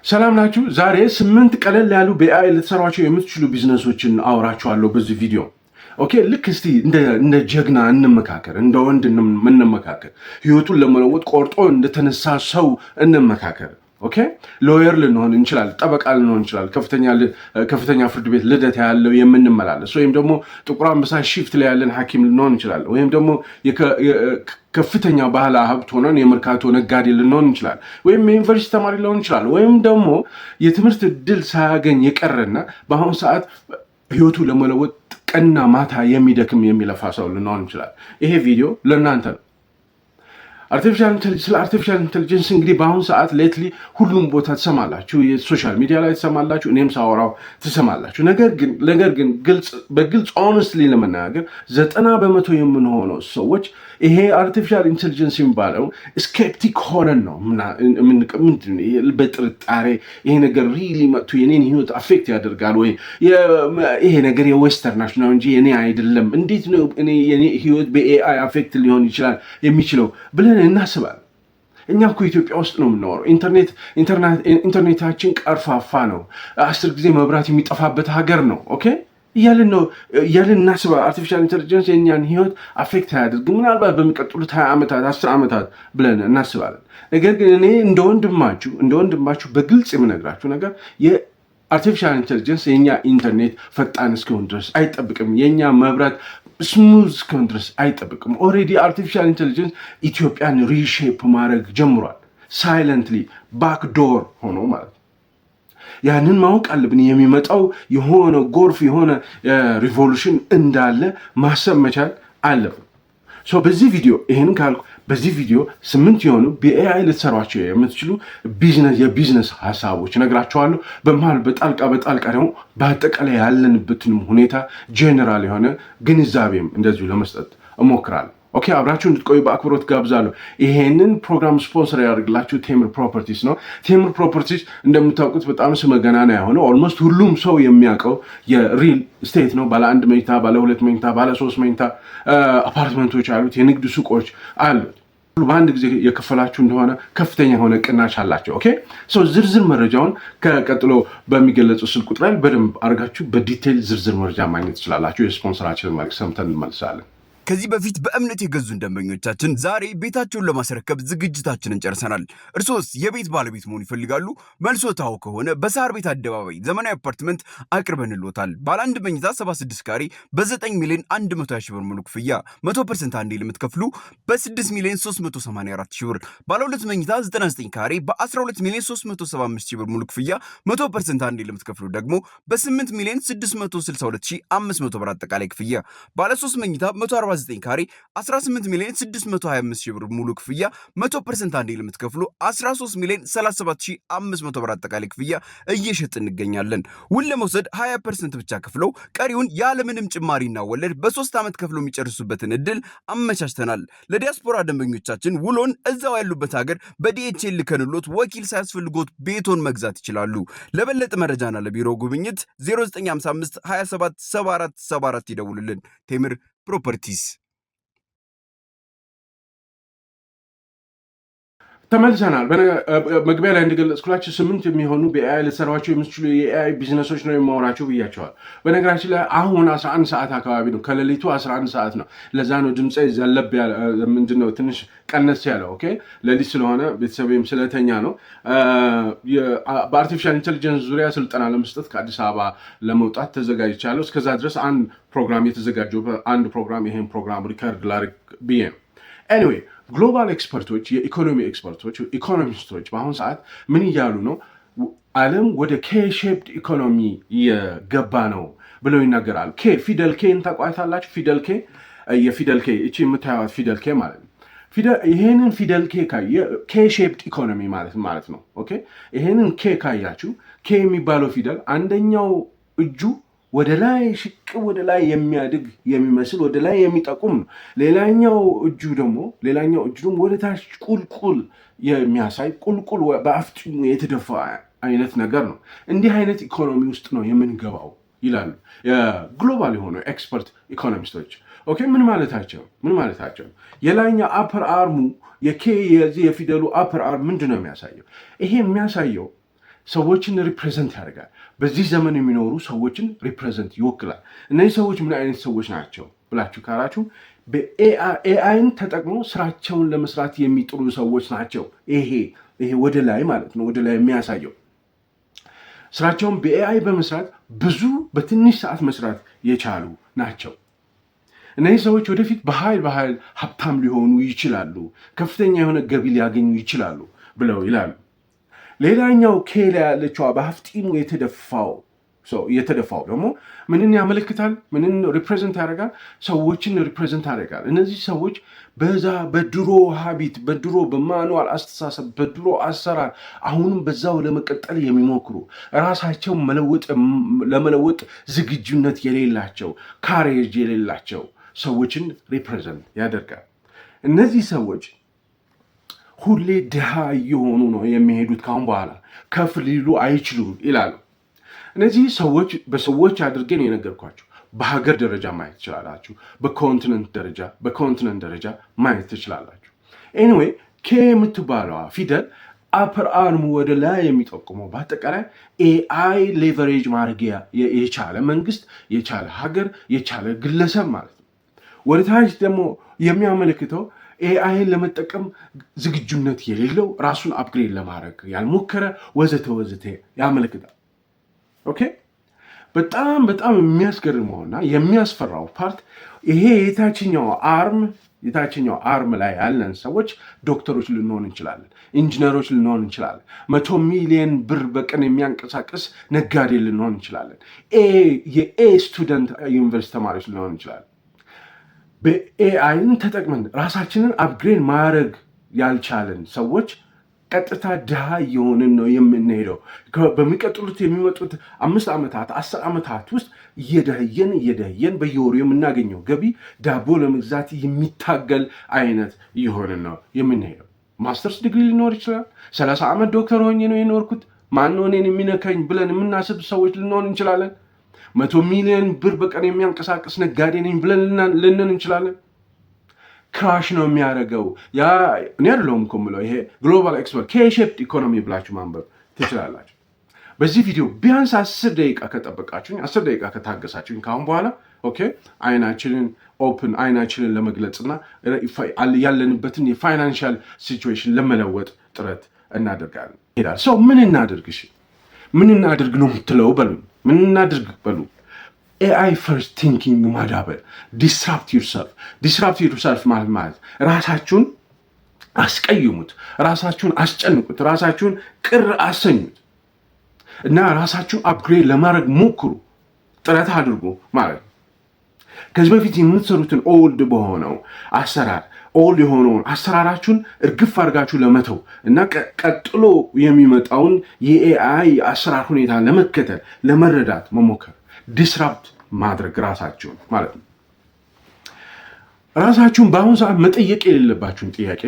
ሰላም ናችሁ። ዛሬ 8 ቀለል ያሉ በኤአይ ልትሰሯቸው የምትችሉ ቢዝነሶችን አወራችኋለሁ በዚህ ቪዲዮ። ኦኬ፣ ልክ እስቲ እንደ ጀግና እንመካከር፣ እንደ ወንድ እንመካከር፣ ህይወቱን ለመለወጥ ቆርጦ እንደተነሳ ሰው እንመካከር። ኦኬ፣ ሎየር ልንሆን እንችላለን፣ ጠበቃ ልንሆን እንችላለን፣ ከፍተኛ ፍርድ ቤት ልደት ያለው የምንመላለስ፣ ወይም ደግሞ ጥቁር አንበሳ ሺፍት ላይ ያለን ሐኪም ልንሆን እንችላለን፣ ወይም ደግሞ ከፍተኛ ባህል ሀብት ሆነን የመርካቶ ነጋዴ ልንሆን እንችላለን፣ ወይም የዩኒቨርሲቲ ተማሪ ልንሆን እንችላለን፣ ወይም ደግሞ የትምህርት እድል ሳያገኝ የቀረና በአሁኑ ሰዓት ህይወቱ ለመለወጥ ቀንና ማታ የሚደክም የሚለፋ ሰው ልንሆን እንችላለን። ይሄ ቪዲዮ ለእናንተ ነው። ስለ አርቲፊሻል ኢንቴሊጀንስ እንግዲህ በአሁኑ ሰዓት ሌትሊ ሁሉም ቦታ ትሰማላችሁ፣ የሶሻል ሚዲያ ላይ ትሰማላችሁ፣ እኔም ሳወራው ትሰማላችሁ። ነገር ግን በግልጽ ኦነስትሊ ለመናገር 90% የምንሆነው ሰዎች ይሄ አርቲፊሻል ኢንቴሊጀንስ የሚባለው ስኬፕቲክ ሆነን ነው በጥርጣሬ ይሄ ነገር ሪሊ መጥቶ የኔን ህይወት አፌክት ያደርጋል ወይ ይሄ ነገር የዌስተርናች ነው እንጂ የኔ አይደለም፣ እንዴት ነው የኔ ህይወት በኤአይ አፌክት ሊሆን ይችላል የሚችለው ብለን እናስባለን። እኛ እኮ ኢትዮጵያ ውስጥ ነው የምናወራው። ኢንተርኔታችን ቀርፋፋ ነው፣ 10 ጊዜ መብራት የሚጠፋበት ሀገር ነው። ኦኬ እያልን እናስባ። አርቲፊሻል ኢንቴሊጀንስ የእኛን ህይወት አፌክት አያደርግም፣ ምናልባት በሚቀጥሉት 20 ዓመታት 10 ዓመታት ብለን እናስባለን። ነገር ግን እኔ እንደ ወንድማችሁ በግልጽ የምነግራችሁ ነገር የአርቲፊሻል ኢንቴሊጀንስ የእኛ ኢንተርኔት ፈጣን እስኪሆን ድረስ አይጠብቅም። የእኛ መብራት ስሙዝ እስኪሆን ድረስ አይጠብቅም። ኦልሬዲ አርቲፊሻል ኢንቴሊጀንስ ኢትዮጵያን ሪሼፕ ማድረግ ጀምሯል። ሳይለንትሊ ባክዶር ሆኖ ማለት ነው። ያንን ማወቅ አለብን። የሚመጣው የሆነ ጎርፍ የሆነ ሪቮሉሽን እንዳለ ማሰብ መቻል አለብን። በዚህ ቪዲዮ ይህን ካልኩ በዚህ ቪዲዮ 8 የሆኑ በኤአይ ልትሰሯቸው የምትችሉ የቢዝነስ ሀሳቦች ነግራቸዋለሁ። በመሃል በጣልቃ ደግሞ በአጠቃላይ ያለንበትንም ሁኔታ ጄኔራል የሆነ ግንዛቤም እንደዚሁ ለመስጠት እሞክራለሁ። ኦኬ፣ አብራችሁ እንድትቆዩ በአክብሮት ጋብዛለሁ። ይሄንን ፕሮግራም ስፖንሰር ያደርግላችሁ ቴምር ፕሮፐርቲስ ነው። ቴምር ፕሮፐርቲስ እንደምታውቁት በጣም ስመገናና የሆነ ኦልሞስት ሁሉም ሰው የሚያውቀው የሪል ስቴት ነው። ባለ 1 መኝታ፣ ባለ 2 መኝታ፣ ባለ 3 መኝታ አፓርትመንቶች አሉት። የንግድ ሱቆች አሉት። በአንድ ጊዜ የከፈላችሁ እንደሆነ ከፍተኛ የሆነ ቅናሽ አላቸው። ኦኬ፣ ዝርዝር መረጃውን ከቀጥሎ በሚገለጸው ስልክ ቁጥር ላይ በደንብ አድርጋችሁ በዲቴይል ዝርዝር መረጃ ማግኘት ትችላላችሁ። የስፖንሰራችን መልዕክት ሰምተን እንመልሳለን። ከዚህ በፊት በእምነት የገዙን ደንበኞቻችን ዛሬ ቤታቸውን ለማስረከብ ዝግጅታችንን ጨርሰናል። እርሶስ የቤት ባለቤት መሆን ይፈልጋሉ? መልሶታው ከሆነ በሳር ቤት አደባባይ ዘመናዊ አፓርትመንት አቅርበንልዎታል። ባለ 1 መኝታ 76 ካሬ በ9 ሚሊዮን 120 ሺህ ብር ሙሉ ክፍያ 100% አንዴ ለምትከፍሉ በ6 ሚሊዮን 384 ሺህ ብር፣ ባለ 2 መኝታ 99 ካሬ በ12 ሚሊዮን 375 ሺህ ብር ሙሉ ክፍያ 100% አንዴ ለምትከፍሉ ደግሞ በ8 ሚሊዮን 662,500 ብር አጠቃላይ ክፍያ፣ ባለ 3 መኝታ 149 ካሬ 18 ሚሊዮን 625 ሺህ ብር ሙሉ ክፍያ 100% አንዴ ለምትከፍሉ 13 ሚሊዮን 37,500 ብር አጠቃላይ ክፍያ እየሸጥ እንገኛለን። ውል ለመውሰድ 20% ብቻ ከፍለው ቀሪውን ያለምንም ጭማሪና ወለድ በ3 ዓመት ከፍለው የሚጨርሱበትን እድል አመቻችተናል። ለዲያስፖራ ደንበኞቻችን ውሎን እዛው ያሉበት ሀገር በዲኤችኤል ልከንሎት ወኪል ሳያስፈልጎት ቤቶን መግዛት ይችላሉ። ለበለጠ መረጃና ለቢሮ ጉብኝት 0955 27 74 74 ይደውሉልን። ቴምር ፕሮፐርቲስ። ተመልሰናል። መግቢያ ላይ እንደገለጽኩላችሁ 8 የሚሆኑ በኤአይ ልትሰሯቸው የምትችሉ የኤአይ ቢዝነሶች ነው የማወራቸው ብያቸዋል። በነገራችን ላይ አሁን 11 ሰዓት አካባቢ ነው፣ ከሌሊቱ 11 ሰዓት ነው። ለዛ ነው ድምፄ ዘለብ ያለ፣ ምንድነው ትንሽ ቀነስ ያለው። ኦኬ፣ ሌሊት ስለሆነ ቤተሰቤም ስለተኛ ነው። በአርቲፊሻል ኢንቴሊጀንስ ዙሪያ ስልጠና ለመስጠት ከአዲስ አበባ ለመውጣት ተዘጋጅቻለሁ። እስከዛ ድረስ አንድ ፕሮግራም የተዘጋጀው አንድ ፕሮግራም ይሄን ፕሮግራም ሪከርድ ላድርግ ብዬ ነው። ኤኒዌይ ግሎባል ኤክስፐርቶች፣ የኢኮኖሚ ኤክስፐርቶች፣ ኢኮኖሚስቶች በአሁኑ ሰዓት ምን እያሉ ነው? ዓለም ወደ ኬ-ሼፕድ ኢኮኖሚ የገባ ነው ብለው ይናገራሉ። ፊደል ኬን ታውቋታላችሁ? የፊደል ኬ እቺ የምታዩት ፊደል ኬ ማለት ነው። ይሄንን ፊደል ኬ-ሼፕድ ኢኮኖሚ ማለት ነው። ኦኬ፣ ይሄንን ኬ ካያችሁ ኬ የሚባለው ፊደል አንደኛው እጁ ወደ ላይ ሽቅ ወደ ላይ የሚያድግ የሚመስል ወደ ላይ የሚጠቁም ነው። ሌላኛው እጁ ደግሞ ወደ ታች ቁልቁል የሚያሳይ ቁልቁል በአፍጢሙ የተደፋ አይነት ነገር ነው። እንዲህ አይነት ኢኮኖሚ ውስጥ ነው የምንገባው ይላሉ የግሎባል የሆኑ ኤክስፐርት ኢኮኖሚስቶች። ኦኬ፣ ምን ማለታቸው? የላይኛው አፐር አርሙ የኬ የፊደሉ አፐር አርም ምንድን ነው የሚያሳየው? ይሄ የሚያሳየው ሰዎችን ሪፕሬዘንት ያደርጋል። በዚህ ዘመን የሚኖሩ ሰዎችን ሪፕሬዘንት ይወክላል። እነዚህ ሰዎች ምን አይነት ሰዎች ናቸው ብላችሁ ካላችሁ በኤአይን ተጠቅመው ስራቸውን ለመስራት የሚጥሩ ሰዎች ናቸው። ይሄ ወደ ላይ ማለት ነው፣ ወደ ላይ የሚያሳየው ስራቸውን በኤአይ በመስራት ብዙ በትንሽ ሰዓት መስራት የቻሉ ናቸው። እነዚህ ሰዎች ወደፊት በኃይል ሀብታም ሊሆኑ ይችላሉ፣ ከፍተኛ የሆነ ገቢ ሊያገኙ ይችላሉ ብለው ይላሉ። ሌላኛው ኬላ ያለችዋ በሀፍጢሙ የተደፋው ደግሞ ምንን ያመለክታል? ምንን ሪፕሬዘንት ያደርጋል? ሰዎችን ሪፕሬዘንት ያደርጋል። እነዚህ ሰዎች በዛ በድሮ ሀቢት፣ በድሮ በማኑዋል አስተሳሰብ፣ በድሮ አሰራር አሁንም በዛው ለመቀጠል የሚሞክሩ ራሳቸው ለመለወጥ ዝግጁነት የሌላቸው ካሬጅ የሌላቸው ሰዎችን ሪፕሬዘንት ያደርጋል። እነዚህ ሰዎች ሁሌ ድሃ እየሆኑ ነው የሚሄዱት። ካሁን በኋላ ከፍ ሊሉ አይችሉም ይላሉ። እነዚህ ሰዎች በሰዎች አድርገን የነገርኳቸው በሀገር ደረጃ ማየት ትችላላችሁ። በኮንቲነንት ደረጃ ማየት ትችላላችሁ። ኤኒዌይ ኬ የምትባለዋ ፊደል አፐር አርሙ ወደ ላይ የሚጠቁመው በአጠቃላይ ኤአይ ሌቨሬጅ ማድረግ የቻለ መንግስት፣ የቻለ ሀገር፣ የቻለ ግለሰብ ማለት ነው። ወደ ታች ደግሞ የሚያመለክተው ኤአይን ለመጠቀም ዝግጁነት የሌለው ራሱን አፕግሬድ ለማድረግ ያልሞከረ ወዘተ ያመለክታል። ኦኬ በጣም የሚያስገርመውና የሚያስፈራው ፓርት ይሄ የታችኛው አርም ላይ ያለን ሰዎች ዶክተሮች ልንሆን እንችላለን፣ ኢንጂነሮች ልንሆን እንችላለን፣ 100 ሚሊዮን ብር በቀን የሚያንቀሳቅስ ነጋዴ ልንሆን እንችላለን፣ የኤ ስቱደንት ዩኒቨርሲቲ ተማሪዎች ልንሆን እንችላለን። በኤአይን ተጠቅመን ራሳችንን አፕግሬድ ማድረግ ያልቻለን ሰዎች ቀጥታ ድሃ እየሆንን ነው የምንሄደው። በሚቀጥሉት የሚመጡት 5 ዓመታት 10 ዓመታት ውስጥ እየደህየን በየወሩ የምናገኘው ገቢ ዳቦ ለመግዛት የሚታገል አይነት እየሆንን ነው የምንሄደው። ማስተርስ ዲግሪ ሊኖር ይችላል። 30 ዓመት ዶክተር ሆኜ ነው የኖርኩት፣ ማነው እኔን የሚነካኝ ብለን የምናስብ ሰዎች ልንሆን እንችላለን። 100 ሚሊዮን ብር በቀን የሚያንቀሳቅስ ነጋዴ ነኝ ብለን ልንን እንችላለን። ክራሽ ነው የሚያደርገው። እኔ አይደለሁም እኮ የምለው፣ ይሄ ግሎባል ኤክስፐርት ኬ-ሼፕድ ኢኮኖሚ ብላችሁ ማንበብ ትችላላችሁ። በዚህ ቪዲዮ ቢያንስ 10 ደቂቃ ከጠበቃችሁኝ፣ 10 ደቂቃ ከታገሳችሁኝ ካሁን በኋላ ኦኬ አይናችንን ለመግለጽና ያለንበትን የፋይናንሻል ሲቹዌሽን ለመለወጥ ጥረት እናደርጋለን። ሰው ምን እናድርግ ነው የምትለው በሉኝ። ምን እናድርግ በሉ። ኤአይ ፈርስት ቲንኪንግ ማዳበር። ዲስራፕት ዩርሰልፍ ማለት ራሳችሁን አስቀይሙት፣ ራሳችሁን አስጨንቁት፣ ራሳችሁን ቅር አሰኙት እና ራሳችሁን አፕግሬድ ለማድረግ ሞክሩ፣ ጥረት አድርጉ ማለት ነው። ከዚህ በፊት የምትሰሩትን ኦልድ በሆነው አሰራር ኦልድ የሆነውን አሰራራችሁን እርግፍ አድርጋችሁ ለመተው እና ቀጥሎ የሚመጣውን የኤአይ አሰራር ሁኔታ ለመከተል ለመረዳት መሞከር፣ ዲስራፕት ማድረግ ራሳችሁን ማለት ነው። ራሳችሁን በአሁኑ ሰዓት መጠየቅ የሌለባችሁን ጥያቄ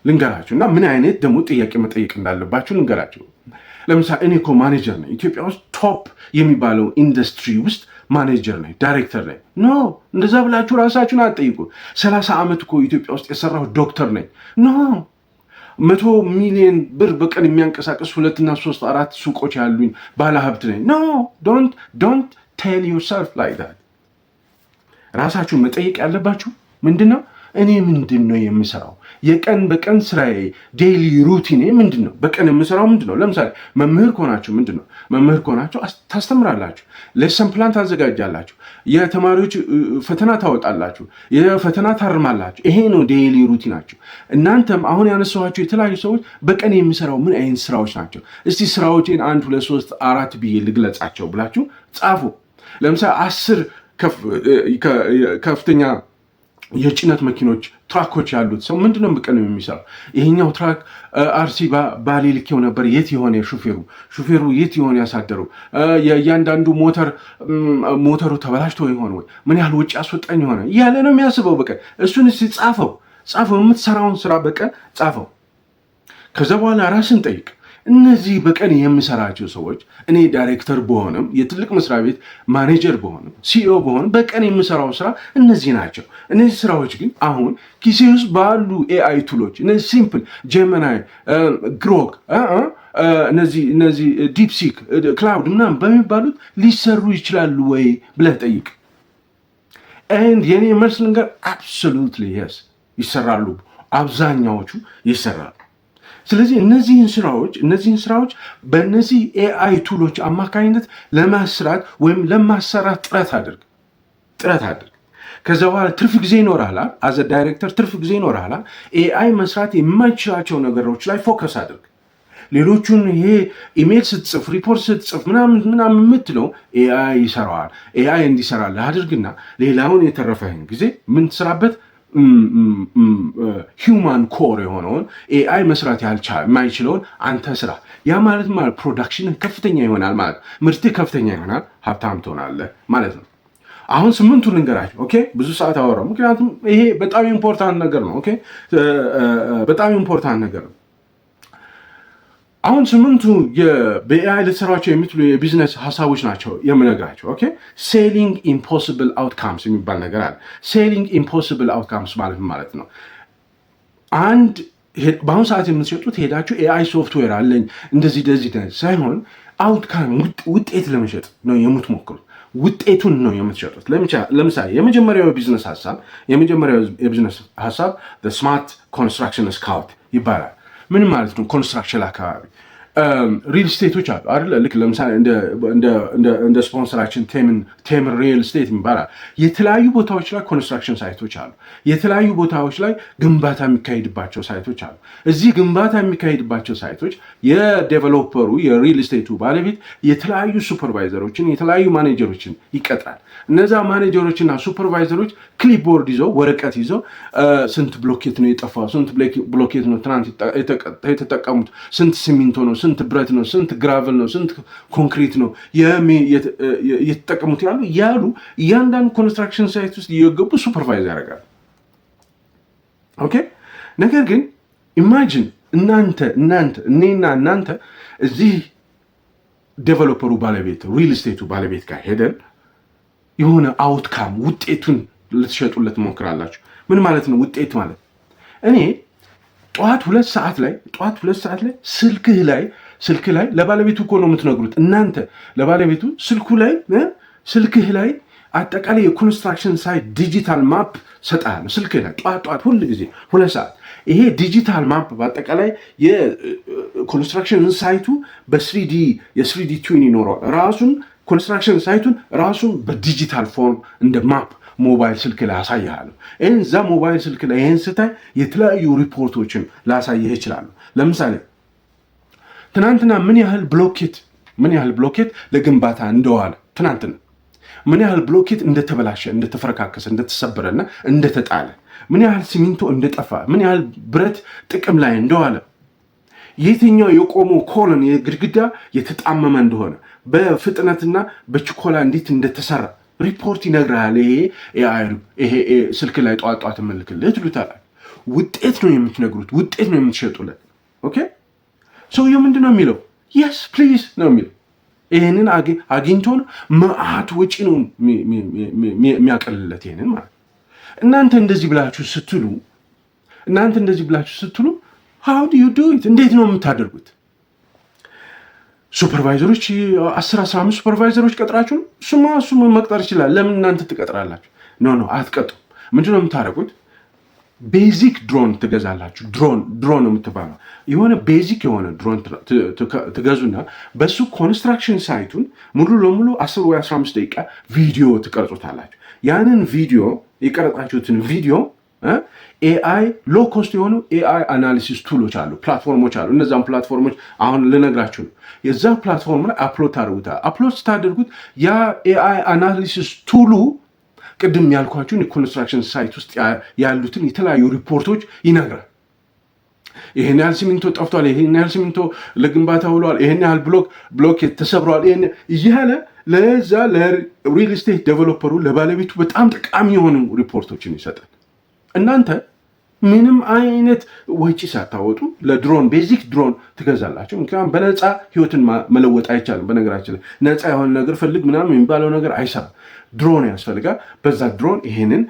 ልንገራችሁ እና ምን አይነት ደግሞ ጥያቄ መጠየቅ እንዳለባችሁ ልንገራችሁ። ለምሳሌ እኔ እኮ ማኔጀር ነኝ፣ ኢትዮጵያ ውስጥ ቶፕ የሚባለው ኢንዱስትሪ ውስጥ ማኔጀር ነኝ፣ ዳይሬክተር ነኝ። ኖ እንደዛ ብላችሁ ራሳችሁን አትጠይቁ። 30 ዓመት እኮ ኢትዮጵያ ውስጥ የሰራሁ ዶክተር ነኝ። ኖ 100 ሚሊዮን ብር በቀን የሚያንቀሳቀስ 2 እና 3 4 ሱቆች ያሉኝ ባለሀብት ነኝ። ኖ ዶንት ቴል ዩርሰልፍ ላይክ ዳት። ራሳችሁን መጠየቅ ያለባችሁ ምንድን ነው? እኔ ምንድን ነው የምሰራው? የቀን በቀን ስራዬ ዴይሊ ሩቲኔ ምንድን ነው? በቀን የምሰራው ምንድን ነው? ለምሳሌ መምህር ከሆናችሁ ምንድን ነው? መምህር ከሆናችሁ ታስተምራላችሁ፣ ሌሰን ፕላን ታዘጋጃላችሁ፣ የተማሪዎች ፈተና ታወጣላችሁ፣ የፈተና ታርማላችሁ። ይሄ ነው ዴይሊ ሩቲናችሁ። እናንተም አሁን ያነሳኋቸው የተለያዩ ሰዎች በቀን የምሰራው ምን አይነት ስራዎች ናቸው? እስቲ ስራዎቼን 1 2 3 4 ብዬ ልግለጻቸው ብላችሁ ጻፉ። ለምሳሌ 10 ከፍተኛ የጭነት መኪኖች ትራኮች ያሉት ሰው ምንድነው በቀን የሚሰራው? ይሄኛው ትራክ አርሲ ባሌ ልኬው ነበር፣ የት የሆነ ሹፌሩ የት የሆነ ያሳደረው? የእያንዳንዱ ሞተሩ ተበላሽቶ ይሆን ወይ? ምን ያህል ውጭ አስወጣኝ ሆነ እያለ ነው የሚያስበው በቀን። እሱን እስቲ ጻፈው፣ የምትሰራውን ስራ በቀን ጻፈው። ከዛ በኋላ ራስን ጠይቅ። እነዚህ በቀን የምሰራቸው ሰዎች እኔ ዳይሬክተር በሆንም የትልቅ መስሪያ ቤት ማኔጀር በሆንም ሲኢኦ በሆንም በቀን የምሰራው ስራ እነዚህ ናቸው። እነዚህ ስራዎች ግን አሁን ኪሴ ውስጥ ባሉ ኤአይ ቱሎች እነዚህ ሲምፕል ጀመናይ፣ ግሮክ፣ እነዚህ ዲፕሲክ ክላውድ ምናምን በሚባሉት ሊሰሩ ይችላሉ ወይ ብለህ ጠይቅ። የኔ መልስ ልንገር፣ አብሶሉትሊ የስ ይሰራሉ፣ አብዛኛዎቹ ይሰራሉ። ስለዚህ እነዚህን ስራዎች በእነዚህ ኤአይ ቱሎች አማካኝነት ለማስራት ወይም ለማሰራት ጥረት አድርግ። ከዛ በኋላ ትርፍ ጊዜ ይኖርሃል። አዘ ዳይሬክተር ትርፍ ጊዜ ይኖርሃል። ኤአይ መስራት የማይችላቸው ነገሮች ላይ ፎከስ አድርግ። ሌሎቹን ይሄ ኢሜል ስትጽፍ ሪፖርት ስትጽፍ ምናምን የምትለው ኤአይ ይሰራዋል። ኤአይ እንዲሰራልህ አድርግና ሌላውን የተረፈህን ጊዜ ምን ትሰራበት? ሂውማን ኮር የሆነውን ኤአይ መስራት የማይችለውን አንተ ስራ። ያ ማለት ፕሮዳክሽን ከፍተኛ ይሆናል ማለት፣ ምርትህ ከፍተኛ ይሆናል፣ ሀብታም ትሆናለህ ማለት ነው። አሁን 8ቱን ልንገራችሁ። ኦኬ፣ ብዙ ሰዓት አወራሁ፣ ምክንያቱም ይሄ በጣም ኢምፖርታንት ነገር ነው። ኦኬ፣ በጣም ኢምፖርታንት ነገር ነው። አሁን 8ቱ በኤአይ ልትሰሯቸው የምትሉ የቢዝነስ ሀሳቦች ናቸው የምነግራቸው። ኦኬ፣ ሴሊንግ ኢምፖሲብል አውትካምስ የሚባል ነገር አለ። ሴሊንግ ኢምፖሲብል አውትካምስ ማለት ነው በአሁኑ ሰዓት የምትሸጡት ሄዳችሁ ኤአይ ሶፍትዌር አለኝ እንደዚህ ሳይሆን አውትካም ውጤት ለመሸጥ ነው የምትሞክሩት። ውጤቱን ነው የምትሸጡት። ለምሳሌ የመጀመሪያው የቢዝነስ ሀሳብ ስማርት ኮንስትራክሽን ስካውት ይባላል። ምን ማለት ነው? ኮንስትራክሽን አካባቢ ሪል ስቴቶች አሉ አይደለ? ልክ ለምሳሌ እንደ ስፖንሰራችን ቴምር ሪል ስቴት ይባላል። የተለያዩ ቦታዎች ላይ ኮንስትራክሽን ሳይቶች አሉ። የተለያዩ ቦታዎች ላይ ግንባታ የሚካሄድባቸው ሳይቶች አሉ። እዚህ ግንባታ የሚካሄድባቸው ሳይቶች የዴቨሎፐሩ የሪል ስቴቱ ባለቤት የተለያዩ ሱፐርቫይዘሮችን የተለያዩ ማኔጀሮችን ይቀጥራል። እነዛ ማኔጀሮችና ሱፐርቫይዘሮች ክሊፕቦርድ ይዘው ወረቀት ይዘው ስንት ብሎኬት ነው የጠፋው፣ ስንት ብሎኬት ነው ትናንት የተጠቀሙት፣ ስንት ሲሚንቶ ነው፣ ስንት ብረት ነው፣ ስንት ግራቨል ነው፣ ስንት ኮንክሪት ነው የተጠቀሙት ያሉ እያንዳንዱ ኮንስትራክሽን ሳይት ውስጥ እየገቡ ሱፐርቫይዝ ያደርጋሉ። ኦኬ። ነገር ግን ኢማጂን እኔና እናንተ እዚህ ዴቨሎፐሩ ባለቤት ሪል ስቴቱ ባለቤት ጋር ሄደን የሆነ አውትካም ውጤቱን ልትሸጡለት ሞክራላችሁ። ምን ማለት ነው ውጤት ማለት? እኔ ጠዋት 2 ሰዓት ላይ ስልክህ ላይ ለባለቤቱ እኮ ነው የምትነግሩት እናንተ ለባለቤቱ ስልክህ ላይ አጠቃላይ የኮንስትራክሽን ሳይት ዲጂታል ማፕ ሰጣለሁ። ስልክህ ላይ ጠዋት ሁል ጊዜ 2 ሰዓት ይሄ ዲጂታል ማፕ በአጠቃላይ የኮንስትራክሽን ሳይቱ የስሪዲ ትዊን ይኖረዋል። ራሱን ኮንስትራክሽን ሳይቱን ራሱን በዲጂታል ፎርም እንደ ማፕ ሞባይል ስልክ ላይ አሳይሃለሁ። እዛ ሞባይል ስልክ ላይ ይህን ስታይ የተለያዩ ሪፖርቶችን ላሳይህ ይችላሉ። ለምሳሌ ትናንትና ምን ያህል ብሎኬት ለግንባታ እንደዋለ፣ ትናንትና ምን ያህል ብሎኬት እንደተበላሸ፣ እንደተፈረካከሰ፣ እንደተሰበረና እንደተጣለ፣ ምን ያህል ሲሚንቶ እንደጠፋ፣ ምን ያህል ብረት ጥቅም ላይ እንደዋለ፣ የትኛው የቆመው ኮለን የግድግዳ የተጣመመ እንደሆነ፣ በፍጥነትና በችኮላ እንዴት እንደተሰራ ሪፖርት ይነግራል። ይሄ ስልክ ላይ ጧት መልክልህ ትሉታላችሁ። ውጤት ነው የምትነግሩት፣ ውጤት ነው የምትሸጡለት። ኦኬ። ሰውየው ምንድን ነው የሚለው? የስ ፕሊዝ ነው የሚለው። ይህንን አግኝቶ ነው መዓት ወጪ ነው የሚያቀልለት። ይህንን ማለት እናንተ እንደዚህ ብላችሁ ስትሉ how do you do it? እንዴት ነው የምታደርጉት? ሱፐርቫይዘሮች 10-15 ሱፐርቫይዘሮች ቀጥራችሁ እሱማ መቅጠር ይችላል። ለምን እናንተ ትቀጥራላችሁ? ኖ አትቀጥሩም። ምንድን ነው የምታደርጉት? ቤዚክ ድሮን ትገዛላችሁ። ድሮን ነው የምትባለው። የሆነ ቤዚክ የሆነ ድሮን ትገዙና በሱ ኮንስትራክሽን ሳይቱን ሙሉ ለሙሉ 10 ወይ 15 ደቂቃ ቪዲዮ ትቀርጹታላችሁ። ያንን ቪዲዮ የቀረጻችሁትን ቪዲዮ ኤአይ ሎ ኮስት የሆኑ ኤአይ አናሊሲስ ቱሎች አሉ፣ ፕላትፎርሞች አሉ። እነዛም ፕላትፎርሞች አሁን ልነግራችሁ ነው። የዛ ፕላትፎርም ላይ አፕሎድ ታደርጉታል። አፕሎድ ስታደርጉት ያ ኤአይ አናሊሲስ ቱሉ ቅድም ያልኳችሁን የኮንስትራክሽን ሳይት ውስጥ ያሉትን የተለያዩ ሪፖርቶች ይነግራል። ይሄን ያህል ሲሚንቶ ጠፍቷል፣ ይሄን ያህል ሲሚንቶ ለግንባታ ውሏል፣ ይሄን ያህል ብሎክ ተሰብሯል እያለ ለዛ ለሪል ስቴት ዴቨሎፐሩ ለባለቤቱ በጣም ጠቃሚ የሆኑ ሪፖርቶችን ይሰጣል። እናንተ ምንም አይነት ወጪ ሳታወጡ ለድሮን ቤዚክ ድሮን ትገዛላችሁ። ምክንያቱም በነፃ ህይወትን መለወጥ አይቻልም። በነገራችን ላይ ነፃ የሆነ ነገር ፈልግ ምናምን የሚባለው ነገር አይሰራም። ድሮን ያስፈልጋል። በዛ ድሮን ይሄንን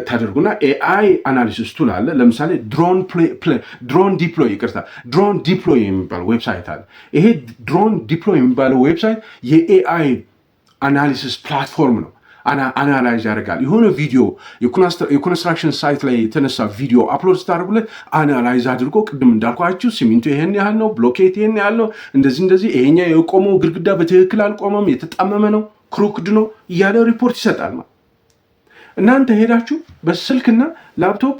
ታደርጉና ኤአይ አናሊሲስ ቱል አለ። ለምሳሌ ድሮን ዲፕሎይ የሚባለው ዌብሳይት አለ። ይሄ ድሮን ዲፕሎይ የሚባለው ዌብሳይት የኤአይ አናሊሲስ ፕላትፎርም ነው። አናላይዝ ያደርጋል። የሆነ ቪዲዮ የኮንስትራክሽን ሳይት ላይ የተነሳ ቪዲዮ አፕሎድ ስታደርጉለት አናላይዝ አድርጎ ቅድም እንዳልኳችሁ ሲሚንቶ ይሄን ያህል ነው፣ ብሎኬት ይሄን ያህል ነው፣ እንደዚህ ይሄኛ የቆመው ግድግዳ በትክክል አልቆመም፣ የተጣመመ ነው፣ ክሮክድ ነው እያለ ሪፖርት ይሰጣል። እናንተ ሄዳችሁ በስልክና ላፕቶፕ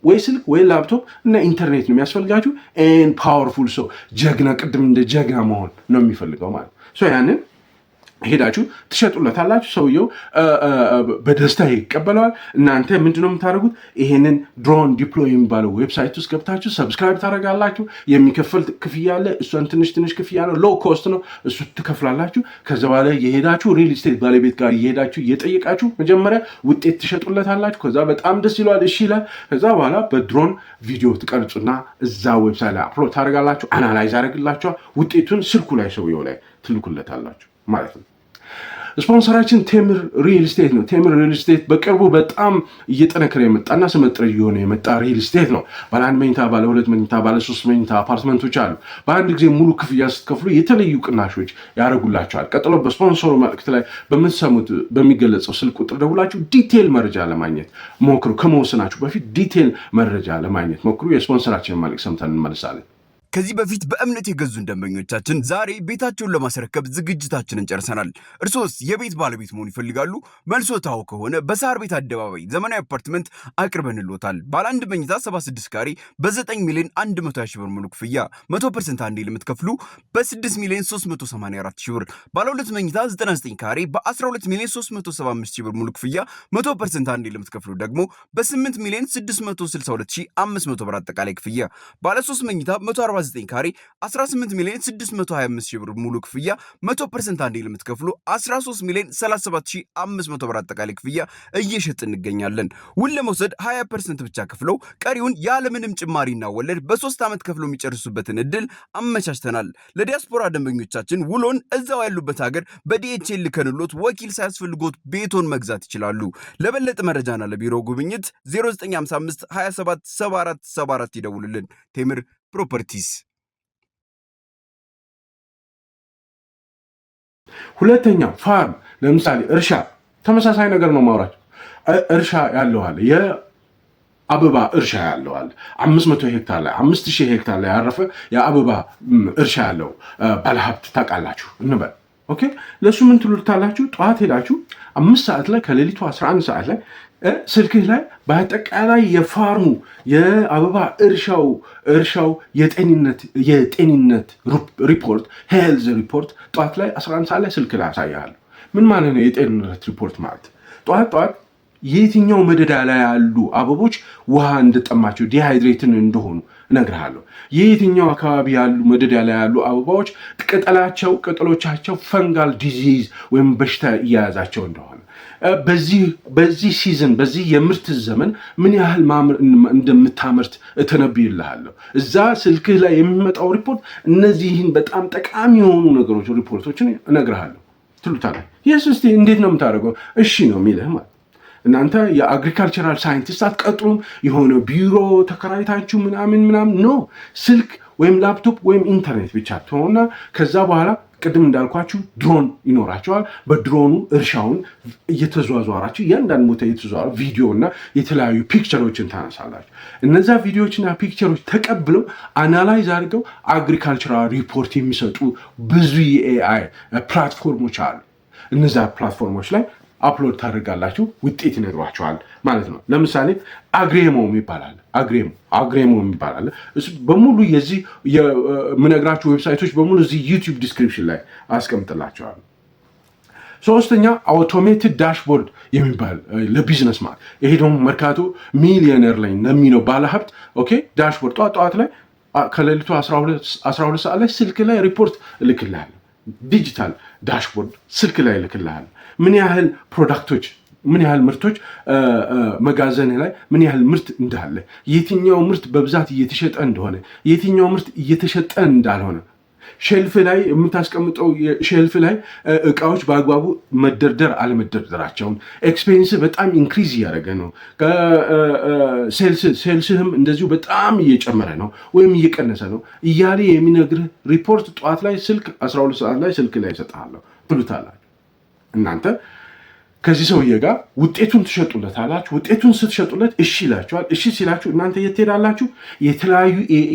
ወይ ስልክ ወይ ላፕቶፕ እና ኢንተርኔት ነው የሚያስፈልጋችሁ። ፓወርፉል ሰው ጀግና፣ ቅድም እንደ ጀግና መሆን ነው የሚፈልገው ማለት ያንን ሄዳችሁ ትሸጡለታላችሁ። ሰውየው በደስታ ይቀበለዋል። እናንተ ምንድነው የምታደርጉት? ይሄንን ድሮን ዲፕሎይ የሚባለው ዌብሳይት ውስጥ ገብታችሁ ሰብስክራይብ ታደርጋላችሁ። የሚከፈል ክፍያ አለ። እሷን ትንሽ ክፍያ ነው፣ ሎው ኮስት ነው። እሱ ትከፍላላችሁ። ከዛ በኋላ የሄዳችሁ ሪል ስቴት ባለቤት ጋር የሄዳችሁ እየጠየቃችሁ መጀመሪያ ውጤት ትሸጡለታላችሁ። ከዛ በጣም ደስ ይለዋል፣ እሺ ይላል። ከዛ በኋላ በድሮን ቪዲዮ ትቀርጹና እዛ ዌብሳይት ላይ አፕሎድ ታደርጋላችሁ። አናላይዝ ያደርግላችኋል። ውጤቱን ስልኩ ላይ ሰውየው ላይ ትልኩለታላችሁ ማለት ነው። ስፖንሰራችን ቴምር ሪል ስቴት ነው። ቴምር ሪል ስቴት በቅርቡ በጣም እየጠነከረ የመጣና ስመጥር እየሆነ የመጣ ሪል ስቴት ነው። ባለ 1 መኝታ፣ ባለ 2 መኝታ፣ ባለ 3 መኝታ አፓርትመንቶች አሉ። በአንድ ጊዜ ሙሉ ክፍያ ስትከፍሉ የተለዩ ቅናሾች ያደርጉላቸዋል። ቀጥሎ በስፖንሰሩ መልእክት ላይ በምትሰሙት በሚገለጸው ስልክ ቁጥር ደውላችሁ ዲቴል መረጃ ለማግኘት ሞክሩ። ከመወሰናችሁ በፊት ዲቴል መረጃ ለማግኘት ሞክሩ። የስፖንሰራችን መልእክት ሰምተን እንመልሳለን። ከዚህ በፊት በእምነት የገዙን ደንበኞቻችን ዛሬ ቤታቸውን ለማስረከብ ዝግጅታችንን ጨርሰናል። እርሶስ የቤት ባለቤት መሆን ይፈልጋሉ? መልሶታው ከሆነ በሳር ቤት አደባባይ ዘመናዊ አፓርትመንት አቅርበንልዎታል። ባለ 1 መኝታ 76 ካሬ በ9 ሚሊዮን 120 ሺህ ብር ሙሉ ክፍያ 100% አንዴ ለምትከፍሉ በ6 ሚሊዮን 384 ሺህ ብር፣ ባለ 2 መኝታ 99 ካሬ በ12 ሚሊዮን 375 ሺህ ብር ሙሉ ክፍያ 100% አንዴ ለምትከፍሉ ደግሞ በ8 ሚሊዮን 662 ሺህ 500 ብር አጠቃላይ ክፍያ፣ ባለ 3 መኝታ 149 ካሬ 18 ሚሊዮን 625 ሺህ ብር ሙሉ ክፍያ 100% አንዴ ለምትከፍሉ 13 ሚሊዮን 37 ሺህ 500 ብር አጠቃላይ ክፍያ እየሸጥ እንገኛለን። ውል ለመውሰድ 20% ብቻ ከፍለው ቀሪውን ያለምንም ጭማሪና ወለድ በ3 ዓመት ከፍለው የሚጨርሱበትን እድል አመቻችተናል። ለዲያስፖራ ደንበኞቻችን ውሎን እዛው ያሉበት ሀገር በዲኤችኤል ልከንሎት ወኪል ሳያስፈልጎት ቤቶን መግዛት ይችላሉ። ለበለጠ መረጃና ለቢሮ ጉብኝት 0955 27 74 74 ይደውሉልን። ቴምር ፕሮፐርቲስ። ሁለተኛው ፋርም፣ ለምሳሌ እርሻ፣ ተመሳሳይ ነገር ነው ማውራቸው። እርሻ ያለው አለ፣ የአበባ እርሻ ያለው አለ። 500 ሄክታር ላይ 5000 ሄክታር ላይ ያረፈ የአበባ እርሻ ያለው ባለሀብት ታውቃላችሁ እንበል። ኦኬ፣ ለሱ ምን ትሉታላችሁ? ጠዋት ሄዳችሁ 5 ሰዓት ላይ ከሌሊቱ 11 ሰዓት ላይ ስልክህ ላይ በአጠቃላይ የፋርሙ የአበባ እርሻው የጤንነት ሪፖርት ሄልዝ ሪፖርት ጠዋት ላይ 11 ሰዓት ላይ ስልክ ላይ ያሳያሉ። ምን ማለት ነው የጤንነት ሪፖርት ማለት? ጠዋት የትኛው መደዳ ላይ ያሉ አበቦች ውሃ እንደጠማቸው ዲሃይድሬትን እንደሆኑ እነግርሃለሁ። የየትኛው አካባቢ ያሉ መደዳ ላይ ያሉ አበባዎች ቅጠሎቻቸው ፈንጋል ዲዚዝ ወይም በሽታ እያያዛቸው እንደሆነ፣ በዚህ ሲዝን በዚህ የምርት ዘመን ምን ያህል እንደምታመርት እተነብይልሃለሁ። እዛ ስልክህ ላይ የሚመጣው ሪፖርት እነዚህን በጣም ጠቃሚ የሆኑ ነገሮች ሪፖርቶችን እነግርሃለሁ። ትሉታለህ። ይህስ እስቲ እንዴት ነው የምታደርገው? እሺ ነው የሚልህ ማለት። እናንተ የአግሪካልቸራል ሳይንቲስት አትቀጥሩም። የሆነ ቢሮ ተከራይታችሁ ምናምን ኖ፣ ስልክ ወይም ላፕቶፕ ወይም ኢንተርኔት ብቻ ትሆንና ከዛ በኋላ ቅድም እንዳልኳችሁ ድሮን ይኖራቸዋል። በድሮኑ እርሻውን እየተዟዟራችሁ እያንዳንድ ቦታ እየተዟዟራ ቪዲዮ እና የተለያዩ ፒክቸሮችን ታነሳላችሁ። እነዛ ቪዲዮዎችና ፒክቸሮች ተቀብለው አናላይዝ አድርገው አግሪካልቸራል ሪፖርት የሚሰጡ ብዙ የኤአይ ፕላትፎርሞች አሉ። እነዛ ፕላትፎርሞች ላይ አፕሎድ ታደርጋላችሁ፣ ውጤት ይነግሯቸዋል ማለት ነው። ለምሳሌ አግሬሞ ይባላል። አግሬሞ ይባላል። በሙሉ የዚህ የምነግራችሁ ዌብሳይቶች በሙሉ እዚህ ዩቲዩብ ዲስክሪፕሽን ላይ አስቀምጥላቸዋል። ሶስተኛ አውቶሜትድ ዳሽቦርድ የሚባል ለቢዝነስ ማለት ይሄ ደግሞ መርካቶ ሚሊዮነር ላይ ለሚለው ባለሀብት ኦኬ፣ ዳሽቦርድ ጠዋት ላይ ከሌሊቱ 12 ሰዓት ላይ ስልክ ላይ ሪፖርት እልክልሃል። ዲጂታል ዳሽቦርድ ስልክ ላይ እልክልሃል። ምን ያህል ፕሮዳክቶች ምን ያህል ምርቶች መጋዘን ላይ ምን ያህል ምርት እንዳለ፣ የትኛው ምርት በብዛት እየተሸጠ እንደሆነ፣ የትኛው ምርት እየተሸጠ እንዳልሆነ፣ ሼልፍ ላይ የምታስቀምጠው ሼልፍ ላይ እቃዎች በአግባቡ መደርደር አለመደርደራቸውን፣ ኤክስፔንስ በጣም ኢንክሪዝ እያደረገ ነው፣ ሴልስህም እንደዚሁ በጣም እየጨመረ ነው ወይም እየቀነሰ ነው እያለ የሚነግርህ ሪፖርት ጠዋት ላይ ስልክ 12 ሰዓት ላይ ስልክ ላይ ይሰጥሃለሁ ትሉታላችሁ። እናንተ ከዚህ ሰውዬ ጋር ውጤቱን ትሸጡለታላችሁ። ውጤቱን ስትሸጡለት እሺ ይላችኋል። እሺ ሲላችሁ እናንተ የት ትሄዳላችሁ? የተለያዩ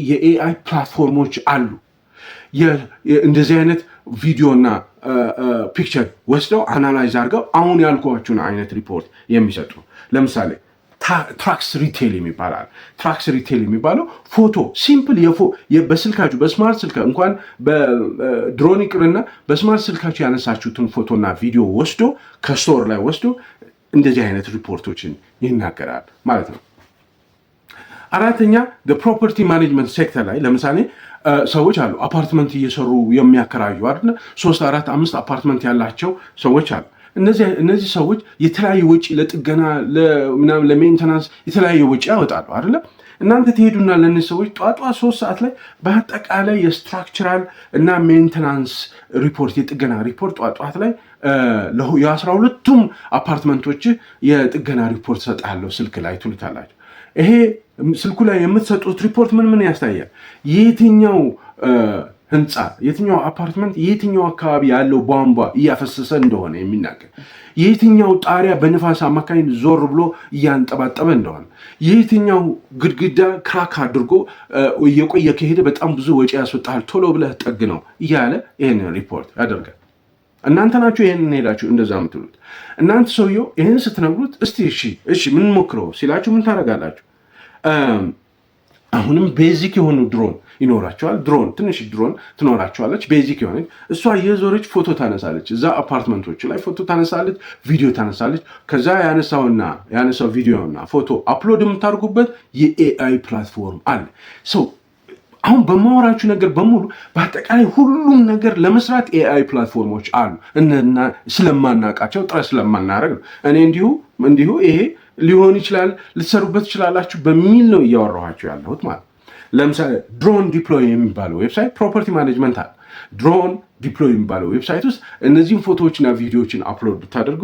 የኤአይ ፕላትፎርሞች አሉ። እንደዚህ አይነት ቪዲዮና ፒክቸር ወስደው አናላይዝ አድርገው አሁን ያልኳችሁን አይነት ሪፖርት የሚሰጡ ለምሳሌ ትራክስ ሪቴል የሚባላል። ትራክስ ሪቴል የሚባለው ፎቶ ሲምፕል በስልካችሁ በስማርት ስልክ እንኳን በድሮን ይቅርና በስማርት ስልካችሁ ያነሳችሁትን ፎቶና ቪዲዮ ወስዶ ከስቶር ላይ ወስዶ እንደዚህ አይነት ሪፖርቶችን ይናገራል ማለት ነው። አራተኛ ፕሮፐርቲ ማኔጅመንት ሴክተር ላይ ለምሳሌ ሰዎች አሉ አፓርትመንት እየሰሩ የሚያከራዩ አይደል? 3 4 5 አፓርትመንት ያላቸው ሰዎች አሉ። እነዚህ ሰዎች የተለያየ ወጪ ለጥገና ለምናምን ለሜንተናንስ የተለያየ ወጪ ያወጣሉ አይደል? እናንተ ትሄዱና ለእነዚህ ሰዎች ጧጧ 3 ሰዓት ላይ በአጠቃላይ የስትራክቸራል እና ሜንተናንስ ሪፖርት የጥገና ሪፖርት ጧጧት ላይ የ12ቱም አፓርትመንቶች የጥገና ሪፖርት ሰጣለሁ ስልክ ላይ ትሉታላችሁ። ይሄ ስልኩ ላይ የምትሰጡት ሪፖርት ምን ያሳያል? የትኛው ህንፃ፣ የትኛው አፓርትመንት፣ የትኛው አካባቢ ያለው ቧንቧ እያፈሰሰ እንደሆነ የሚናገር፣ የትኛው ጣሪያ በንፋስ አማካኝ ዞር ብሎ እያንጠባጠበ እንደሆነ፣ የትኛው ግድግዳ ክራክ አድርጎ እየቆየ ከሄደ በጣም ብዙ ወጪ ያስወጣል ቶሎ ብለህ ጠግ ነው እያለ ይህን ሪፖርት ያደርጋል። እናንተ ናችሁ ይህንን ሄዳችሁ እንደዛ ምትሉት። እናንተ ሰውየው ይህን ስትነግሩት እስቲ እሺ ምን ሞክረው ሲላችሁ ምን ታደርጋላችሁ? አሁንም ቤዚክ የሆኑ ድሮን ይኖራቸዋል። ትንሽ ድሮን ትኖራቸዋለች። ቤዚክ የሆነች እሷ የዞረች ፎቶ ታነሳለች። እዛ አፓርትመንቶች ላይ ፎቶ ታነሳለች፣ ቪዲዮ ታነሳለች። ከዛ ያነሳው ቪዲዮና ፎቶ አፕሎድ የምታደርጉበት የኤአይ ፕላትፎርም አለ። አሁን በማወራችሁ ነገር በሙሉ በአጠቃላይ ሁሉም ነገር ለመስራት ኤአይ ፕላትፎርሞች አሉ። ስለማናውቃቸው ጥረት ስለማናደርግ ነው። እኔ እንዲሁ ይሄ ሊሆን ይችላል ልትሰሩበት ትችላላችሁ በሚል ነው እያወራኋቸው ያለሁት ማለት። ለምሳሌ ድሮን ዲፕሎይ የሚባለው ዌብሳይት ፕሮፐርቲ ማኔጅመንት አለ። ድሮን ዲፕሎይ የሚባለው ዌብሳይት ውስጥ እነዚህን ፎቶዎችና ቪዲዮዎችን አፕሎድ ብታደርጉ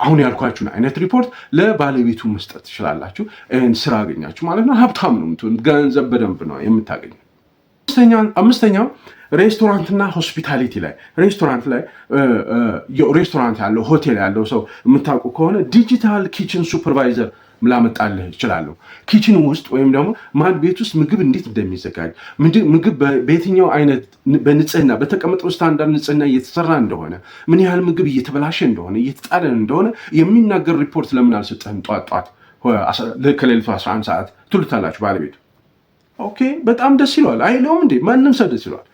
አሁን ያልኳችሁን አይነት ሪፖርት ለባለቤቱ መስጠት ትችላላችሁ። ስራ አገኛችሁ ማለት ነው። ሀብታም ነው የምትሆን፣ ገንዘብ በደንብ ነው የምታገኙ። አምስተኛው ሬስቶራንትና ሆስፒታሊቲ ላይ ሬስቶራንት ያለው ሆቴል ያለው ሰው የምታውቁ ከሆነ ዲጂታል ኪችን ሱፐርቫይዘር ላመጣልህ እችላለሁ። ኪችን ውስጥ ወይም ደግሞ ማድ ቤት ውስጥ ምግብ እንዴት እንደሚዘጋጅ ምግብ በየትኛው አይነት በንጽህና በተቀመጠው ስታንዳርድ ንጽህና እየተሰራ እንደሆነ፣ ምን ያህል ምግብ እየተበላሸ እንደሆነ እየተጣለ እንደሆነ የሚናገር ሪፖርት ለምን አልሰጠህም? ጧት ከሌሊቱ 11 ሰዓት ትሉታላችሁ ባለቤቱ። ኦኬ በጣም ደስ ይለዋል አይለውም እንዴ? ማንም ሰው ደስ ይለዋል።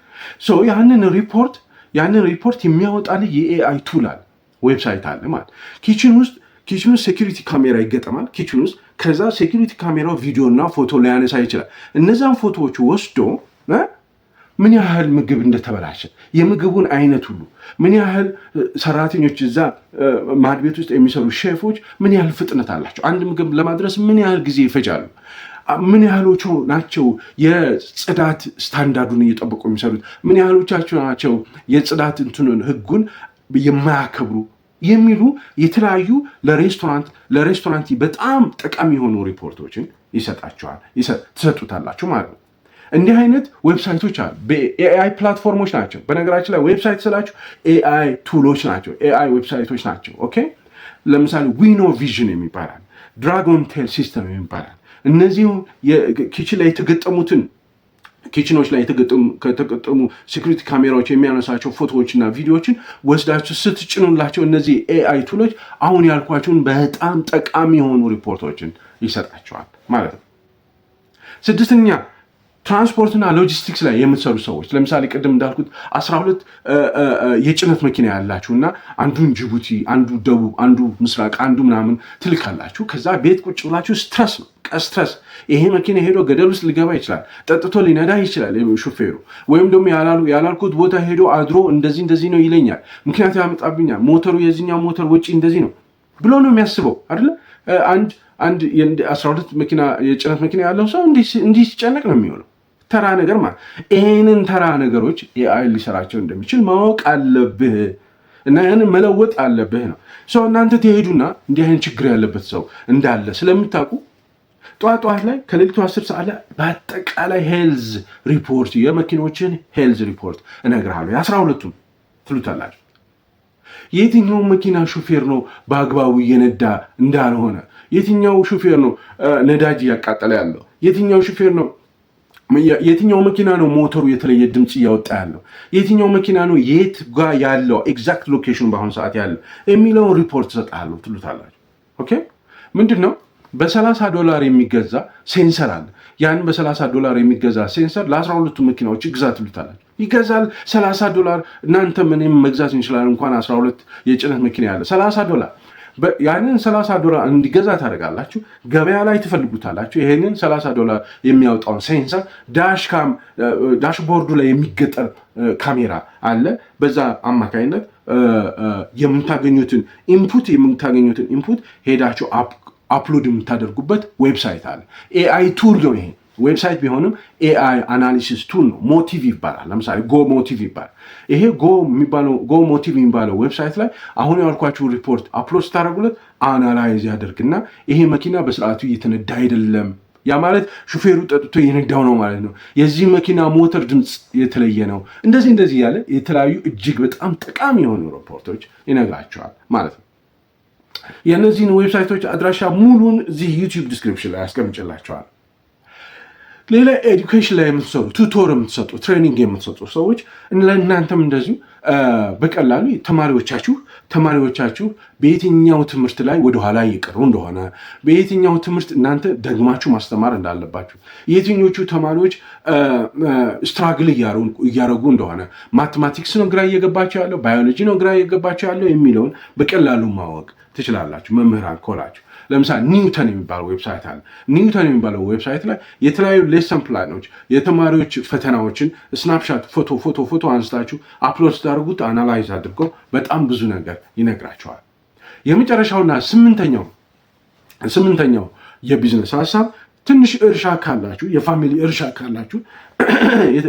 ያንን ሪፖርት የሚያወጣልህ የኤአይ ቱል አለ፣ ዌብሳይት አለ ማለት ኪችን ውስጥ ሴኪሪቲ ካሜራ ይገጠማል ኪችን ውስጥ። ከዛ ሴኪሪቲ ካሜራው ቪዲዮ እና ፎቶ ሊያነሳ ይችላል። እነዛን ፎቶዎች ወስዶ ምን ያህል ምግብ እንደተበላሸ፣ የምግቡን አይነት ሁሉ፣ ምን ያህል ሰራተኞች እዛ ማድ ቤት ውስጥ የሚሰሩ ሼፎች ምን ያህል ፍጥነት አላቸው፣ አንድ ምግብ ለማድረስ ምን ያህል ጊዜ ይፈጃሉ፣ ምን ያህሎቹ ናቸው የጽዳት ስታንዳርዱን እየጠበቁ የሚሰሩት፣ ምን ያህሎቻቸው ናቸው የጽዳት እንትኑን ህጉን የማያከብሩ የሚሉ የተለያዩ ለሬስቶራንት በጣም ጠቃሚ የሆኑ ሪፖርቶችን ትሰጡታላችሁ ማለት ነው። እንዲህ አይነት ዌብሳይቶች አሉ። በኤአይ ፕላትፎርሞች ናቸው። በነገራችን ላይ ዌብሳይት ስላችሁ ኤአይ ቱሎች ናቸው፣ ኤአይ ዌብሳይቶች ናቸው። ኦኬ ለምሳሌ ዊኖ ቪዥን የሚባላል፣ ድራጎን ቴል ሲስተም የሚባላል። እነዚህ ኪችን ላይ የተገጠሙትን ኪችኖች ላይ ከተገጠሙ ሴኩሪቲ ካሜራዎች የሚያነሳቸው ፎቶዎችና ቪዲዮዎችን ወስዳችሁ ስትጭኑላቸው እነዚህ ኤአይ ቱሎች አሁን ያልኳቸውን በጣም ጠቃሚ የሆኑ ሪፖርቶችን ይሰጣቸዋል ማለት ነው። 6ኛ ትራንስፖርትና ሎጂስቲክስ ላይ የምትሰሩ ሰዎች ለምሳሌ ቅድም እንዳልኩት 12 የጭነት መኪና ያላችሁና አንዱን ጅቡቲ፣ አንዱ ደቡብ፣ አንዱ ምስራቅ፣ አንዱ ምናምን ትልካላችሁ። ከዛ ቤት ቁጭ ብላችሁ ስትረስ ነው ስትረስ። ይሄ መኪና ሄዶ ገደል ውስጥ ሊገባ ይችላል፣ ጠጥቶ ሊነዳ ይችላል ሹፌሩ፣ ወይም ደግሞ ያላልኩት ቦታ ሄዶ አድሮ እንደዚህ ነው ይለኛል፣ ምክንያቱ ያመጣብኛል፣ ሞተሩ የዚህኛው ሞተር ወጪ እንደዚህ ነው ብሎ ነው የሚያስበው አይደለ? አንድ 12 መኪና የጭነት መኪና ያለው ሰው እንዲህ ሲጨነቅ ነው የሚሆነው። ተራ ነገር ማለት ይህንን ተራ ነገሮች ኤአይ ሊሰራቸው እንደሚችል ማወቅ አለብህ እና ያንን መለወጥ አለብህ ነው። ሰው እናንተ ትሄዱና እንዲህ አይነት ችግር ያለበት ሰው እንዳለ ስለምታውቁ ጠዋት ላይ ከሌሊቱ 10 ሰዓት ላይ በአጠቃላይ ሄልዝ ሪፖርት የመኪኖችን ሄልዝ ሪፖርት እነግርሃለሁ። የ12ቱም ትሉታላችሁ። የትኛው መኪና ሹፌር ነው በአግባቡ እየነዳ እንዳልሆነ፣ የትኛው ሹፌር ነው ነዳጅ እያቃጠለ ያለው፣ የትኛው መኪና ነው ሞተሩ የተለየ ድምፅ እያወጣ ያለው፣ የትኛው መኪና ነው የት ጋር ያለው ኤግዛክት ሎኬሽን በአሁኑ ሰዓት ያለው የሚለውን ሪፖርት እሰጥሃለሁ ትሉታላችሁ። ኦኬ ምንድን ነው $30 የሚገዛ ሴንሰር አለ። ያን $30 የሚገዛ ሴንሰር ለ12ቱ መኪናዎች ይግዛ ትሉታላችሁ። ይገዛል $30። እናንተ ምንም መግዛት እንችላለን እንኳን 12 የጭነት መኪና ያለ $30። ያንን $30 እንዲገዛ ታደርጋላችሁ። ገበያ ላይ ትፈልጉታላችሁ። ይሄንን $30 የሚያወጣውን ሴንሰር ዳሽቦርዱ ላይ የሚገጠር ካሜራ አለ። በዛ አማካኝነት የምታገኙትን ኢንፑት ሄዳችሁ አፕሎድ የምታደርጉበት ዌብሳይት አለ። ኤአይ ቱል ነው ይሄ። ዌብሳይት ቢሆንም ኤአይ አናሊሲስ ቱል ነው። ሞቲቭ ይባላል። ለምሳሌ ጎ ሞቲቭ ይባላል። ይሄ ጎ ሞቲቭ የሚባለው ዌብሳይት ላይ አሁን ያልኳችሁ ሪፖርት አፕሎድ ስታደርጉለት አናላይዝ ያደርግና ይሄ መኪና በስርዓቱ እየተነዳ አይደለም፣ ያ ማለት ሹፌሩ ጠጥቶ እየነዳው ነው ማለት ነው፣ የዚህ መኪና ሞተር ድምፅ የተለየ ነው፣ እንደዚህ ያለ የተለያዩ እጅግ በጣም ጠቃሚ የሆኑ ሪፖርቶች ይነግራቸዋል ማለት ነው። የእነዚህን ዌብሳይቶች አድራሻ ሙሉን እዚህ ዩቲዩብ ዲስክሪፕሽን ላይ ያስቀምጭላቸዋል። ሌላ ኤዱኬሽን ላይ የምትሰሩ ቱቶር የምትሰጡ ትሬኒንግ የምትሰጡ ሰዎች ለእናንተም እንደዚሁ በቀላሉ ተማሪዎቻችሁ በየትኛው ትምህርት ላይ ወደኋላ እየቀሩ እንደሆነ፣ በየትኛው ትምህርት እናንተ ደግማችሁ ማስተማር እንዳለባችሁ፣ የትኞቹ ተማሪዎች ስትራግል እያደረጉ እንደሆነ፣ ማቴማቲክስ ነው ግራ እየገባቸው ያለው፣ ባዮሎጂ ነው ግራ እየገባቸው ያለው የሚለውን በቀላሉ ማወቅ ትችላላችሁ። መምህራን ኮላችሁ ለምሳሌ ኒውተን የሚባለው ዌብሳይት አለ። ኒውተን የሚባለው ዌብሳይት ላይ የተለያዩ ሌሰን ፕላኖች፣ የተማሪዎች ፈተናዎችን ስናፕሻት ፎቶ አንስታችሁ አፕሎድ ስታደርጉት አናላይዝ አድርጎ በጣም ብዙ ነገር ይነግራቸዋል። የመጨረሻውና ስምንተኛው የቢዝነስ ሀሳብ ትንሽ እርሻ ካላችሁ፣ የፋሚሊ እርሻ ካላችሁ፣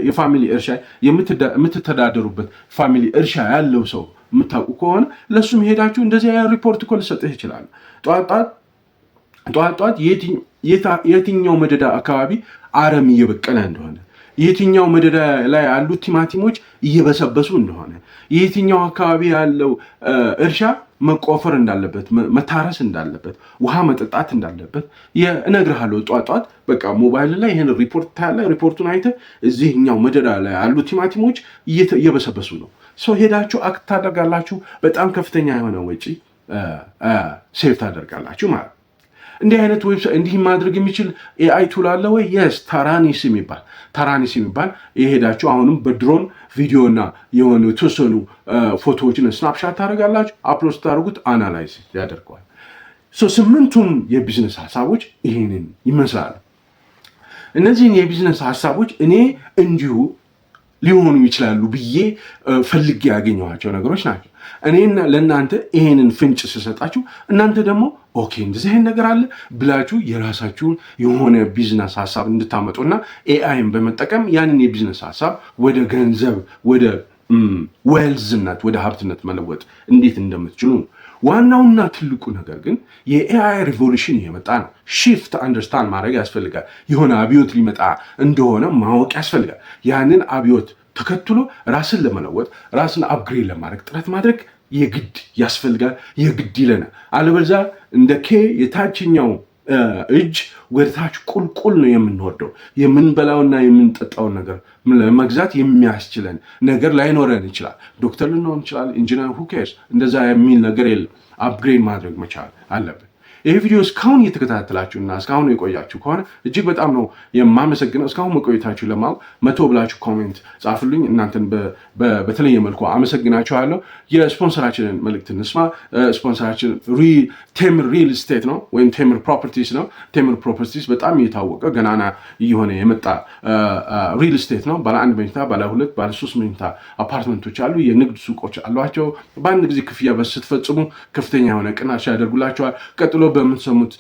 የፋሚሊ እርሻ የምትተዳደሩበት ፋሚሊ እርሻ ያለው ሰው የምታውቁ ከሆነ ለሱም ሄዳችሁ እንደዚህ ሪፖርት እኮ ልሰጥህ ይችላል። ጠዋት የትኛው መደዳ አካባቢ አረም እየበቀለ እንደሆነ፣ የትኛው መደዳ ላይ ያሉት ቲማቲሞች እየበሰበሱ እንደሆነ፣ የትኛው አካባቢ ያለው እርሻ መቆፈር እንዳለበት፣ መታረስ እንዳለበት፣ ውሃ መጠጣት እንዳለበት እነግርሃለሁ። ጧት በቃ ሞባይል ላይ ይህን ሪፖርት ታያለህ። ሪፖርቱን አይተህ እዚህኛው መደዳ ላይ ያሉት ቲማቲሞች እየበሰበሱ ነው። ሰው ሄዳችሁ አክት ታደርጋላችሁ። በጣም ከፍተኛ የሆነ ወጪ ሴቭ ታደርጋላችሁ ማለት ነው። እንዲህ አይነት ዌብሳይት እንዲህ ማድረግ የሚችል ኤአይ ቱል አለ ወይ? የስ ታራኒስ የሚባል የሄዳችሁ አሁንም በድሮን ቪዲዮና የሆኑ የተወሰኑ ፎቶዎችን ስናፕሻት ታደርጋላችሁ። አፕሎድ ስታደርጉት አናላይዝ ያደርገዋል። ስምንቱም የቢዝነስ ሀሳቦች ይህንን ይመስላሉ። እነዚህን የቢዝነስ ሀሳቦች እኔ እንዲሁ ሊሆኑ ይችላሉ ብዬ ፈልጌ ያገኘኋቸው ነገሮች ናቸው። እኔና ለእናንተ ይሄንን ፍንጭ ስሰጣችሁ እናንተ ደግሞ ኦኬ እንደዚህ አይነት ነገር አለ ብላችሁ የራሳችሁን የሆነ ቢዝነስ ሀሳብ እንድታመጡና ኤአይን በመጠቀም ያንን የቢዝነስ ሀሳብ ወደ ገንዘብ፣ ወደ ዌልዝነት፣ ወደ ሀብትነት መለወጥ እንዴት እንደምትችሉ ነው። ዋናውና ትልቁ ነገር ግን የኤአይ ሪቮሉሽን እየመጣ ነው። ሺፍት አንደርስታንድ ማድረግ ያስፈልጋል። የሆነ አብዮት ሊመጣ እንደሆነ ማወቅ ያስፈልጋል። ያንን አብዮት ተከትሎ ራስን ለመለወጥ ራስን አፕግሬድ ለማድረግ ጥረት ማድረግ የግድ ያስፈልጋል፣ የግድ ይለናል። አለበለዚያ እንደ የታችኛው እጅ ወደታች ቁልቁል ነው የምንወርደው። የምንበላውና የምንጠጣውን ነገር ለመግዛት የሚያስችለን ነገር ላይኖረን ይችላል። ዶክተር ልንሆን ይችላል፣ ኢንጂነር፣ ሁኬርስ እንደዛ የሚል ነገር የለም። አፕግሬድ ማድረግ መቻል አለብን። ይሄ ቪዲዮ እስካሁን እየተከታተላችሁና እስካሁን የቆያችሁ ከሆነ እጅግ በጣም ነው የማመሰግነው። እስካሁን መቆየታችሁ ለማወቅ 100 ብላችሁ ኮሜንት ጻፉልኝ። እናንተን በተለየ መልኩ አመሰግናችኋለሁ። የስፖንሰራችንን መልእክት እንስማ። ስፖንሰራችን ቴምር ሪል ስቴት ነው ወይም ቴምር ፕሮፐርቲስ ነው። ቴምር ፕሮፐርቲስ በጣም የታወቀ ገናና እየሆነ የመጣ ሪል ስቴት ነው። ባለ 1 መኝታ፣ ባለ 2፣ ባለ 3 መኝታ አፓርትመንቶች አሉ። የንግድ ሱቆች አሏቸው። በአንድ ጊዜ ክፍያ ስትፈጽሙ ከፍተኛ የሆነ ቅናሽ ያደርጉላቸዋል። ቀጥሎ በምትሰሙት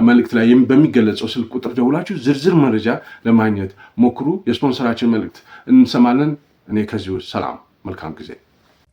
መልእክት ላይ በሚገለጸው ስልክ ቁጥር ደውላችሁ ዝርዝር መረጃ ለማግኘት ሞክሩ። የስፖንሰራችን መልእክት እንሰማለን። እኔ ከዚሁ ሰላም፣ መልካም ጊዜ።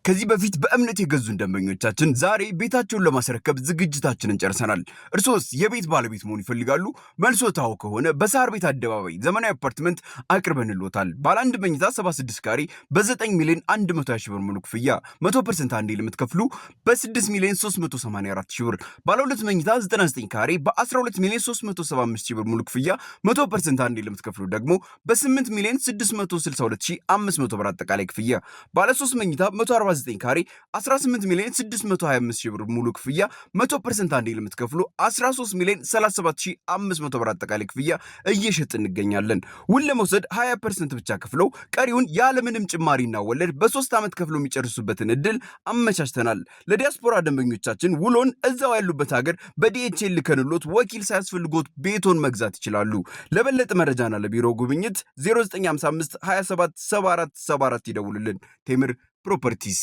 ከዚህ በፊት በእምነት የገዙን ደንበኞቻችን ዛሬ ቤታቸውን ለማስረከብ ዝግጅታችንን ጨርሰናል። እርሶስ የቤት ባለቤት መሆን ይፈልጋሉ? መልሶታው ከሆነ በሳር ቤት አደባባይ ዘመናዊ አፓርትመንት አቅርበንልዎታል። ባለ 1 መኝታ 76 ካሬ በ9 ሚሊዮን 120 ሺህ ብር ሙሉ ክፍያ 100% አንዴ ለምትከፍሉ በ6 ሚሊዮን 384 ሺህ ብር፣ ባለ 2 መኝታ 99 ካሬ በ12 ሚሊዮን 375 ሺህ ብር ሙሉ ክፍያ 100% አንዴ ለምትከፍሉ ደግሞ በ8 ሚሊዮን 662 ሺህ 500 ብር አጠቃላይ ክፍያ፣ ባለ 3 መኝታ 149 ካሬ 18 ሚሊዮን 625 ሺህ ብር ሙሉ ክፍያ 100% አንዴ ለምትከፍሉ 13 ሚሊዮን 37 ሺህ 500 ብር አጠቃላይ ክፍያ እየሸጥ እንገኛለን። ውል ለመውሰድ 20% ብቻ ከፍለው ቀሪውን ያለምንም ጭማሪና ወለድ በ3 ዓመት ከፍለው የሚጨርሱበትን እድል አመቻችተናል። ለዲያስፖራ ደንበኞቻችን ውሎን እዛው ያሉበት ሀገር በዲኤችኤል ልከንሎት ወኪል ሳያስፈልጎት ቤቶን መግዛት ይችላሉ። ለበለጠ መረጃና ለቢሮ ጉብኝት 0955 27 74 74 ይደውሉልን። ቴምር ፕሮፐርቲስ